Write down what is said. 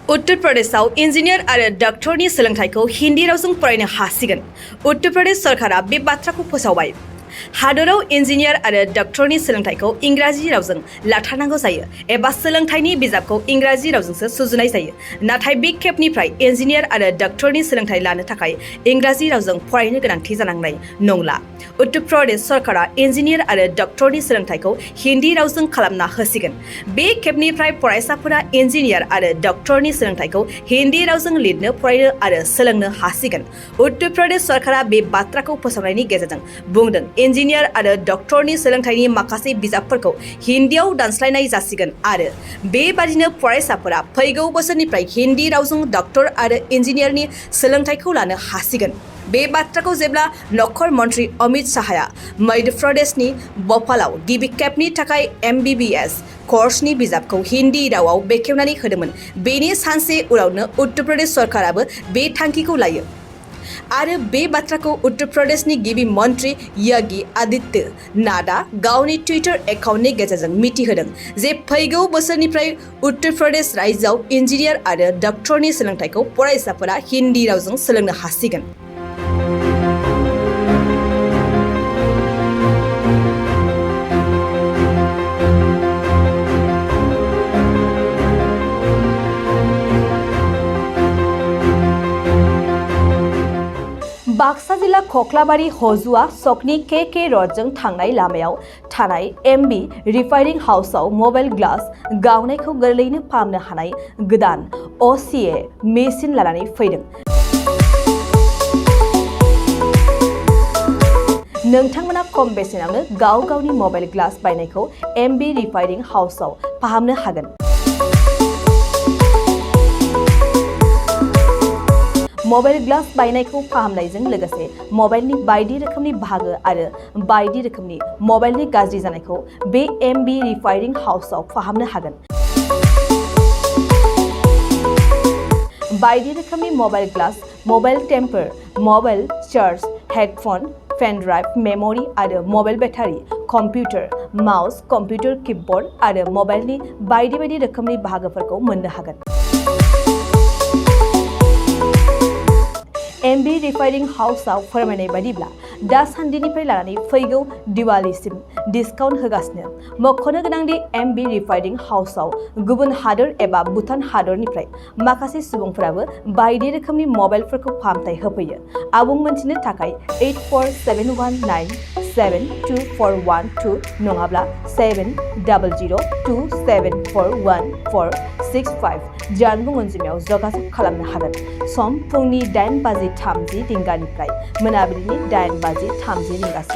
Uttar प्रदेशआव engineer आरो डक्टरनि सोलोंथाइखौ हिन्दी रावजों फरायनो हासिगोन। उत्तर प्रदेश सरकारा बे बाथ्राखौ फोसावबाय। हादराव इन्जिनियार आरो डक्टरनि सोलोंथाइखौ इंराजि रावजों लाथारनांगौ जायो एबा सोलोंथाइनि बिजाबखौ इंराजि रावजोंसो सुजुनाय जायो। नाथाय बे खेबनिफ्राय इन्जिनियार आरो डक्टरनि सोलोंथाइ लानो थाखाय इंराजि रावजों फरायनो गोनांथि जानांनाय नंला। उत्तर प्रदेश सरकारा इन्जिनियार आरो डक्टरनि सोलोंथाइखौ हिन्दी रावजों खालामना होसिगोन। बे खेबनिफ्राय फरायसाफोरा इन्जिनियार आरो डक्टरनि सोलोंथाइखौ हिन्दी रावजों लिरनो फरायनो आरो सोलोंनो हासिगोन। उत्तर प्रदेश सरकारा बे बाथ्राखौ फोसावनायनि गेजेरजों बुंदों इन्जिनियार आरो डक्टरनि सोलोंथाइनि माखासे बिजाबफोरखौ हिन्दीआव दानस्लायनाय जासिगोन आरो बेबादिनो फरायसाफोरा फैगौ बोसोरनिफ्राय हिन्दी रावजों डक्टर आरो इन्जिनियारनि सोलोंथाइखौ लानो हासिगोन। बे बाथ्राखौ जेब्ला नखर मन्त्रि अमित शाहआ मध्य प्रदेशनि भोपालाव गिबि खेबनि थाखाय MBBS कर्सनि बिजाबखौ हिन्दी रावाव बेखेवनानै होदोंमोन, बेनि सानसे उनावनो उत्तर प्रदेश सरकाराबो बे थांखिखौ लायो। आरो बे बाथ्राखौ उत्तर प्रदेशनि गिबि मन्त्रि योगी आदित्यनाथआ गावनि टुइटार एकाउन्टनि गेजेरजों मिथिहोदों जे फैगौ बोसोरनिफ्राय उत्तर प्रदेश रायजोआव इन्जिनियार आरो डक्टरनि सोलोंथाइखौ फरायसाफोरा हिन्दी रावजों सोलोंनो हासिगोन। बाक्सा जिल्ला खख्लाबारि हजुआ सकनि KK रडजों थांनाय लामायाव थानाय MB रिफाइनिं हाउसआव मबाइल ग्लास गावनायखौ गोरलैयैनो फाहामनो हानाय गोदान OCA मेसिन लानानै फैदों। नोंथांमोना खम बेसेनावनो गावनि मबाइल ग्लास बायनायखौ MB रिफाइनिं हाउसआव फाहामनो हागोन। मबाइल ग्लास बायनायखौ फाहामनायजों लोगोसे मबाइलनि बायदि रोखोमनि बाहागो आरो बायदि रोखोमनि मबाइलनि गाज्रि जानायखौ बे MB रिफाइनिं हाउसआव फाहामनो हागोन। बायदि रोखोमनि mobile glass, mobile temper, mobile charge, headphone, pen drive, memory आरो mobile battery, computer, mouse, computer keyboard आरो मबाइलनि बायदि रोखोमनि बाहागोफोरखौ मोननो हागोन। MB रिफाइनिं हाउसआव फोरमायनाय बायदिब्ला दासान्दिनिफ्राय लानानै फैगौ दिवालीसिम डिसकाउन्ट होगासिनो। मख'नो गोनांदि MB रिफाइनिं हाउसआव गुबुन हादोर एबा भुटान हादरनिफ्राय माखासे सुबुंफोराबो बायदि रोखोमनि मबाइलफोरखौ फाहामथाय होफैयो। आबुं मोनथिनो थाखाय 8471972412 नङाब्ला 7002741465 जानबुं अनजिमायाव जगाजग खालामनो हागोन। सम फुंनि 8:30 रिंगानिफ्राय मोनाबिलिनि 8:30 रिंगासिम।